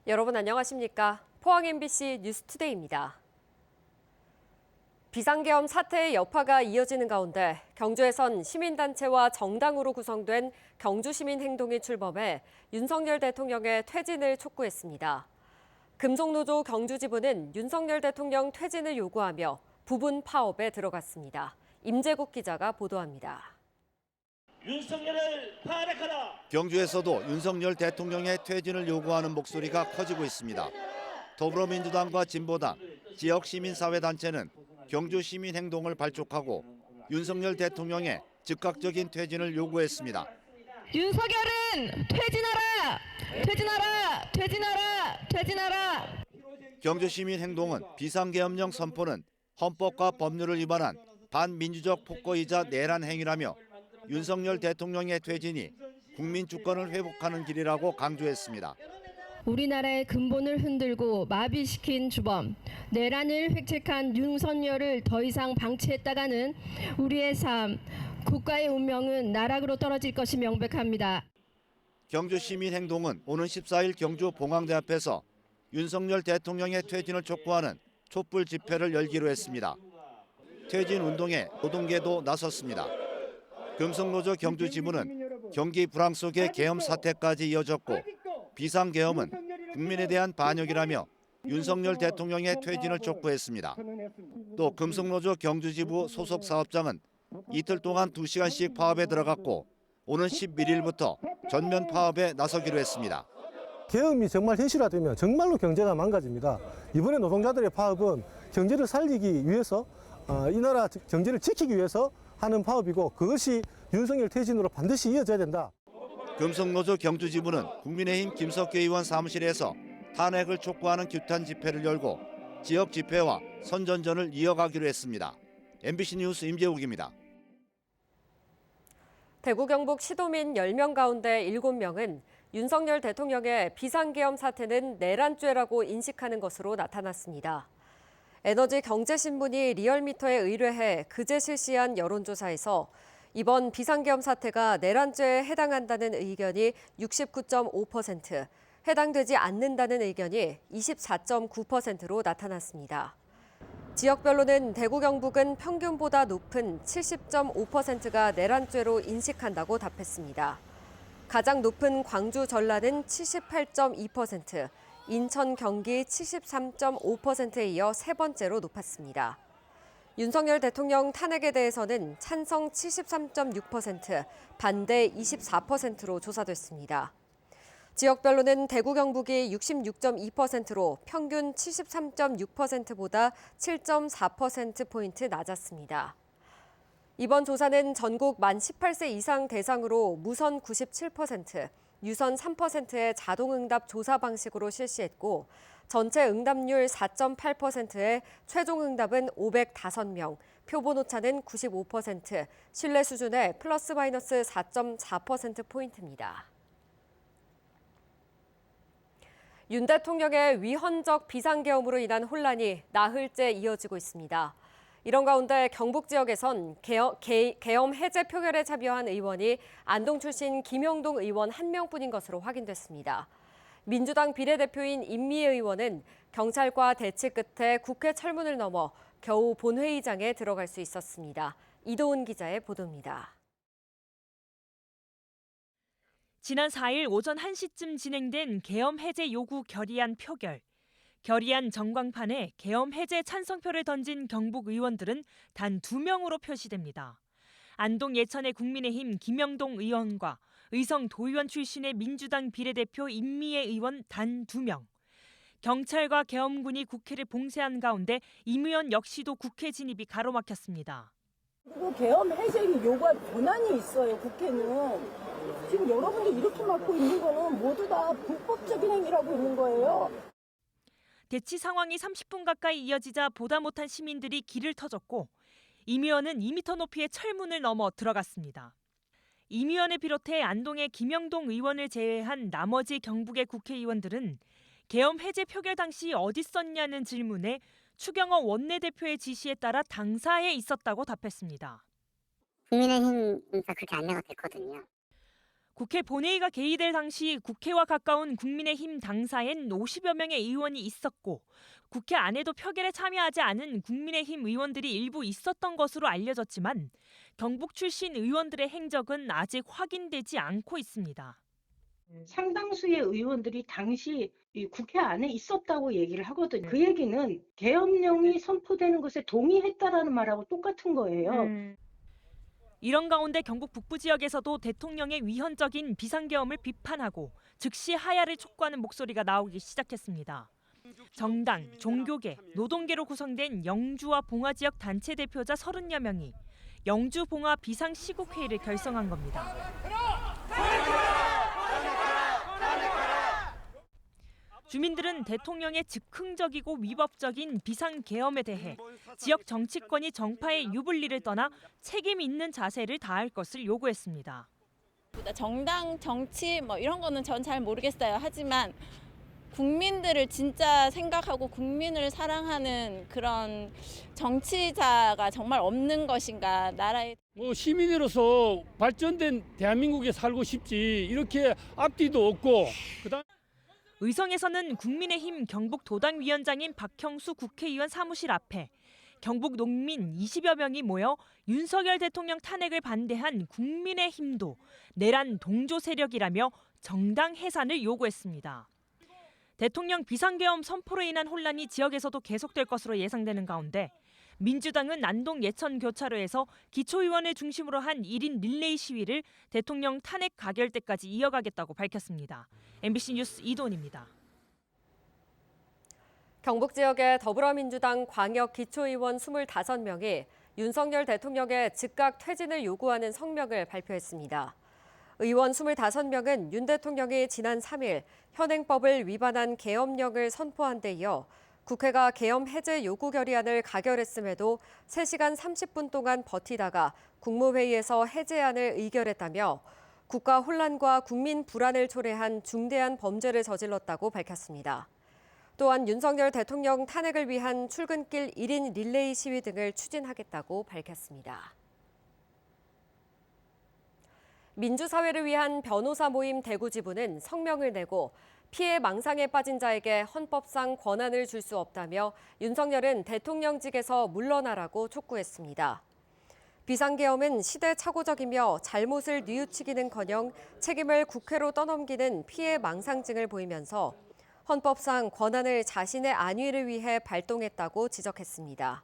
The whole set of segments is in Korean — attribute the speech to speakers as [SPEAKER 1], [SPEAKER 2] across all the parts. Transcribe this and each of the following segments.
[SPEAKER 1] 여러분 안녕하십니까? 포항 MBC 뉴스투데이입니다. 비상계엄 사태의 여파가 이어지는 가운데 경주에선 시민단체와 정당으로 구성된 경주시민행동이 출범해 윤석열 대통령의 퇴진을 촉구했습니다. 금속노조 경주지부는 윤석열 대통령 퇴진을 요구하며 부분 파업에 들어갔습니다. 임재국 기자가 보도합니다.
[SPEAKER 2] 윤석열을 탄핵하라.
[SPEAKER 3] 경주에서도 윤석열 대통령의 퇴진을 요구하는 목소리가 커지고 있습니다. 더불어민주당과 진보당, 지역 시민사회단체는 경주 시민행동을 발족하고 윤석열 대통령의 즉각적인 퇴진을 요구했습니다.
[SPEAKER 4] 윤석열은 퇴진하라! 퇴진하라! 퇴진하라! 퇴진하라!
[SPEAKER 3] 경주 시민행동은 비상계엄령 선포는 헌법과 법률을 위반한 반민주적 폭거이자 내란 행위라며 윤석열 대통령의 퇴진이 국민 주권을 회복하는 길이라고 강조했습니다.
[SPEAKER 4] 우리나라의 근본을 흔들고 마비시킨 주범, 내란을 획책한 윤석열을 더 이상 방치했다가는 우리의 삶, 국가의 운명은 나락으로 떨어질 것이 명백합니다.
[SPEAKER 3] 경주 시민행동은 오는 14일 경주 봉황대 앞에서 윤석열 대통령의 퇴진을 촉구하는 촛불 집회를 열기로 했습니다. 퇴진 운동에 노동계도 나섰습니다. 금속노조 경주지부는 경기 불황 속의 계엄 사태까지 이어졌고 비상계엄은 국민에 대한 반역이라며 윤석열 대통령의 퇴진을 촉구했습니다. 또 금속노조 경주지부 소속 사업장은 이틀 동안 2시간씩 파업에 들어갔고 오는 11일부터 전면 파업에 나서기로 했습니다.
[SPEAKER 5] 계엄이 정말 현실화되면 정말로 경제가 망가집니다. 이번에 노동자들의 파업은 경제를 살리기 위해서 이 나라 경제를 지키기 위해서 하는 파업이고 그것이 윤석열 퇴진으로 반드시 이어져야 된다.
[SPEAKER 3] 금속노조 경주지부는 국민의힘 김석규 의원 사무실에서 탄핵을 촉구하는 규탄 집회를 열고 지역 집회와 선전전을 이어가기로 했습니다. MBC 뉴스 임재욱입니다.
[SPEAKER 1] 대구 경북 시도민 10명 가운데 7명은 윤석열 대통령의 비상계엄 사태는 내란죄라고 인식하는 것으로 나타났습니다. 에너지경제신문이 리얼미터에 의뢰해 그제 실시한 여론조사에서 이번 비상계엄 사태가 내란죄에 해당한다는 의견이 69.5%, 해당되지 않는다는 의견이 24.9%로 나타났습니다. 지역별로는 대구 경북은 평균보다 높은 70.5%가 내란죄로 인식한다고 답했습니다. 가장 높은 광주 전라는 78.2%, 인천 경기 73.5%에 이어 세 번째로 높았습니다. 윤석열 대통령 탄핵에 대해서는 찬성 73.6%, 반대 24%로 조사됐습니다. 지역별로는 대구 경북이 66.2%로 평균 73.6%보다 7.4%포인트 낮았습니다. 이번 조사는 전국 만 18세 이상 대상으로 무선 97%, 유선 3%의 자동응답 조사 방식으로 실시했고 전체 응답률 4.8%에 최종 응답은 505명, 표본 오차는 95%, 신뢰 수준의 플러스 마이너스 4.4%포인트입니다. 윤 대통령의 위헌적 비상계엄으로 인한 혼란이 나흘째 이어지고 있습니다. 이런 가운데 경북 지역에선 계엄 해제 표결에 참여한 의원이 안동 출신 김영동 의원 1명뿐인 것으로 확인됐습니다. 민주당 비례대표인 임미애 의원은 경찰과 대치 끝에 국회 철문을 넘어 겨우 본회의장에 들어갈 수 있었습니다. 이도훈 기자의 보도입니다.
[SPEAKER 6] 지난 4일 오전 1시쯤 진행된 계엄 해제 요구 결의안 표결. 결의안 전광판에 계엄 해제 찬성표를 던진 경북 의원들은 단 2명으로 표시됩니다. 안동 예천의 국민의힘 김영동 의원과 의성 도의원 출신의 민주당 비례대표 임미애 의원 단 2명. 경찰과 계엄군이 국회를 봉쇄한 가운데 임 의원 역시도 국회 진입이 가로막혔습니다.
[SPEAKER 7] 그리고 계엄 해제를 요구할 권한이 있어요, 국회는. 지금 여러분이 이렇게 맡고 있는 거는 모두 다 불법적인 행위라고 있는 거예요.
[SPEAKER 6] 대치 상황이 30분 가까이 이어지자 보다 못한 시민들이 길을 터졌고 임 의원은 2m 높이의 철문을 넘어 들어갔습니다. 임 의원을 비롯해 안동의 김영동 의원을 제외한 나머지 경북의 국회의원들은 계엄 해제 표결 당시 어디 있었냐는 질문에 추경호 원내대표의 지시에 따라 당사에 있었다고 답했습니다.
[SPEAKER 8] 국민의힘 그렇게 안내가 됐거든요.
[SPEAKER 6] 국회 본회의가 개의될 당시 국회와 가까운 국민의힘 당사엔 50여 명의 의원이 있었고 국회 안에도 표결에 참여하지 않은 국민의힘 의원들이 일부 있었던 것으로 알려졌지만 경북 출신 의원들의 행적은 아직 확인되지 않고 있습니다.
[SPEAKER 2] 상당수의 의원들이 당시 이 국회 안에 있었다고 얘기를 하거든요. 그 얘기는 계엄령이 선포되는 것에 동의했다라는 말하고 똑같은 거예요.
[SPEAKER 6] 이런 가운데 경북 북부 지역에서도 대통령의 위헌적인 비상계엄을 비판하고 즉시 하야를 촉구하는 목소리가 나오기 시작했습니다. 정당, 종교계, 노동계로 구성된 영주와 봉화 지역 단체 대표자 30여 명이 영주 봉화 비상시국회의를 결성한 겁니다. 주민들은 대통령의 즉흥적이고 위법적인 비상계엄에 대해 지역 정치권이 정파의 유불리를 떠나 책임 있는 자세를 다할 것을 요구했습니다.
[SPEAKER 8] 정당, 정치 이런 거는 전 잘 모르겠어요. 하지만 국민들을 진짜 생각하고 국민을 사랑하는 그런 정치자가 정말 없는 것인가. 나라의
[SPEAKER 9] 시민으로서 발전된 대한민국에 살고 싶지 이렇게 앞뒤도 없고 그다음
[SPEAKER 6] 의성에서는 국민의힘 경북도당위원장인 박형수 국회의원 사무실 앞에 경북 농민 20여 명이 모여 윤석열 대통령 탄핵을 반대한 국민의힘도 내란 동조 세력이라며 정당 해산을 요구했습니다. 대통령 비상계엄 선포로 인한 혼란이 지역에서도 계속될 것으로 예상되는 가운데 민주당은 안동 예천교차로에서 기초의원을 중심으로 한 1인 릴레이 시위를 대통령 탄핵 가결 때까지 이어가겠다고 밝혔습니다. MBC 뉴스 이도은입니다.
[SPEAKER 1] 경북 지역의 더불어민주당 광역 기초의원 25명이 윤석열 대통령의 즉각 퇴진을 요구하는 성명을 발표했습니다. 의원 25명은 윤 대통령이 지난 3일 현행법을 위반한 계엄령을 선포한 데 이어 국회가 계엄 해제 요구 결의안을 가결했음에도 3시간 30분 동안 버티다가 국무회의에서 해제안을 의결했다며 국가 혼란과 국민 불안을 초래한 중대한 범죄를 저질렀다고 밝혔습니다. 또한 윤석열 대통령 탄핵을 위한 출근길 1인 릴레이 시위 등을 추진하겠다고 밝혔습니다. 민주사회를 위한 변호사 모임 대구지부는 성명을 내고 피해 망상에 빠진 자에게 헌법상 권한을 줄 수 없다며 윤석열은 대통령직에서 물러나라고 촉구했습니다. 비상계엄은 시대착오적이며 잘못을 뉘우치기는커녕 책임을 국회로 떠넘기는 피해 망상증을 보이면서 헌법상 권한을 자신의 안위를 위해 발동했다고 지적했습니다.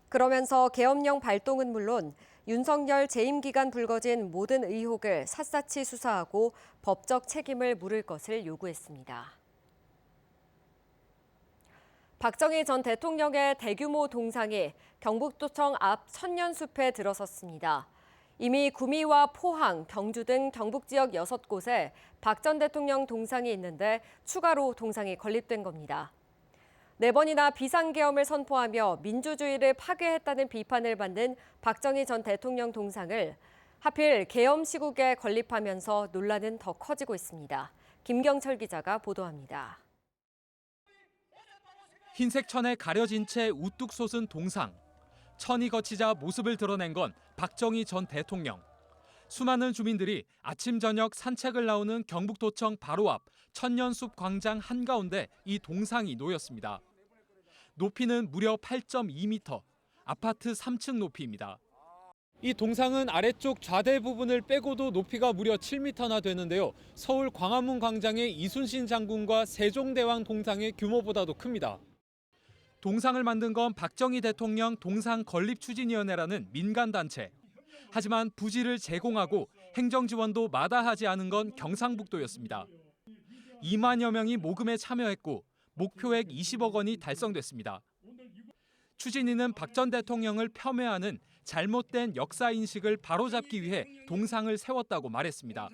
[SPEAKER 1] 그러면서 계엄령 발동은 물론 윤석열 재임 기간 불거진 모든 의혹을 샅샅이 수사하고 법적 책임을 물을 것을 요구했습니다. 박정희 전 대통령의 대규모 동상이 경북도청 앞 천년숲에 들어섰습니다. 이미 구미와 포항, 경주 등 경북 지역 6곳에 박 전 대통령 동상이 있는데 추가로 동상이 건립된 겁니다. 4번이나 비상계엄을 선포하며 민주주의를 파괴했다는 비판을 받는 박정희 전 대통령 동상을 하필 계엄 시국에 건립하면서 논란은 더 커지고 있습니다. 김경철 기자가 보도합니다.
[SPEAKER 10] 흰색 천에 가려진 채 우뚝 솟은 동상. 천이 거치자 모습을 드러낸 건 박정희 전 대통령. 수많은 주민들이 아침 저녁 산책을 나오는 경북도청 바로 앞 천년숲 광장 한가운데 이 동상이 놓였습니다. 높이는 무려 8.2m, 아파트 3층 높이입니다. 이 동상은 아래쪽 좌대 부분을 빼고도 높이가 무려 7m나 되는데요. 서울 광화문 광장의 이순신 장군과 세종대왕 동상의 규모보다도 큽니다. 동상을 만든 건 박정희 대통령 동상건립추진위원회라는 민간단체. 하지만 부지를 제공하고 행정지원도 마다하지 않은 건 경상북도였습니다. 2만여 명이 모금에 참여했고 목표액 20억 원이 달성됐습니다. 추진위는 박 전 대통령을 폄훼하는 잘못된 역사인식을 바로잡기 위해 동상을 세웠다고 말했습니다.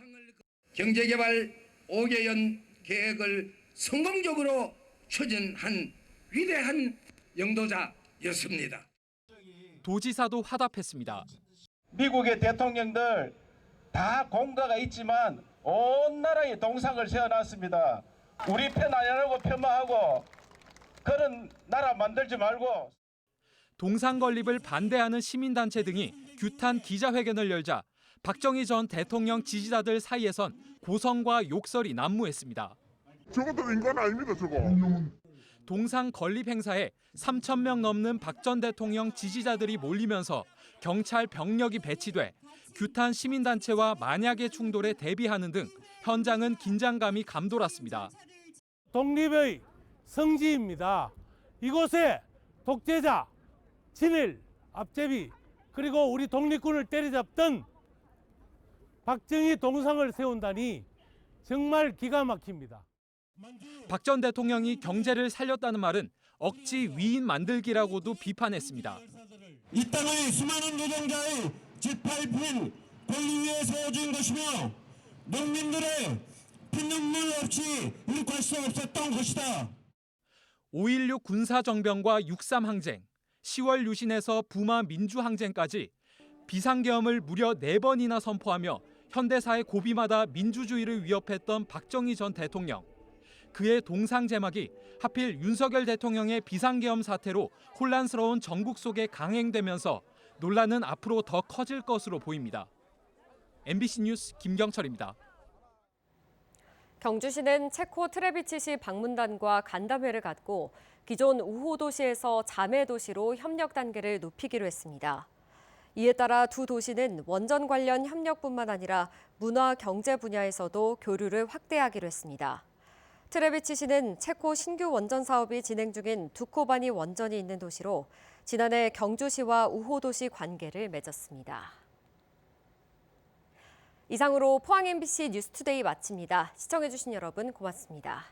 [SPEAKER 11] 경제개발 5개년 계획을 성공적으로 추진한 위대한 영도자였습니다.
[SPEAKER 10] 도지사도 화답했습니다.
[SPEAKER 12] 미국의 대통령들 다 공가가 있지만 온 나라에 동상을 세워놨습니다. 우리 편 아니라고 폄하하고 그런 나라 만들지 말고.
[SPEAKER 10] 동상 건립을 반대하는 시민단체 등이 규탄 기자회견을 열자 박정희 전 대통령 지지자들 사이에선 고성과 욕설이 난무했습니다.
[SPEAKER 13] 저것도 인간 아닙니다, 저거.
[SPEAKER 10] 동상 건립 행사에 3,000명 넘는 박 전 대통령 지지자들이 몰리면서 경찰 병력이 배치돼 규탄 시민단체와 만약의 충돌에 대비하는 등 현장은 긴장감이 감돌았습니다.
[SPEAKER 14] 독립의 성지입니다. 이곳에 독재자, 친일, 앞제비, 그리고 우리 독립군을 때려잡던 박정희 동상을 세운다니 정말 기가 막힙니다.
[SPEAKER 10] 박 전 대통령이 경제를 살렸다는 말은 억지 위인 만들기라고도 비판했습니다.
[SPEAKER 15] 이 땅의 수많은 노동자의 짓밟힌 권리 위에 세워진 것이며 농민들의 피눈물 없이 일할 수 없었던 것이다.
[SPEAKER 10] 5.16 군사정변과 6.3 항쟁, 10월 유신에서 부마 민주항쟁까지 비상계엄을 무려 4번이나 선포하며 현대사의 고비마다 민주주의를 위협했던 박정희 전 대통령. 그의 동상 제막이 하필 윤석열 대통령의 비상계엄 사태로 혼란스러운 전국 속에 강행되면서 논란은 앞으로 더 커질 것으로 보입니다. MBC 뉴스 김경철입니다.
[SPEAKER 1] 경주시는 체코 트레비치시 방문단과 간담회를 갖고 기존 우호 도시에서 자매 도시로 협력 단계를 높이기로 했습니다. 이에 따라 두 도시는 원전 관련 협력뿐만 아니라 문화, 경제 분야에서도 교류를 확대하기로 했습니다. 트레비치시는 체코 신규 원전 사업이 진행 중인 두코바니 원전이 있는 도시로 지난해 경주시와 우호 도시 관계를 맺었습니다. 이상으로 포항 MBC 뉴스투데이 마칩니다. 시청해주신 여러분 고맙습니다.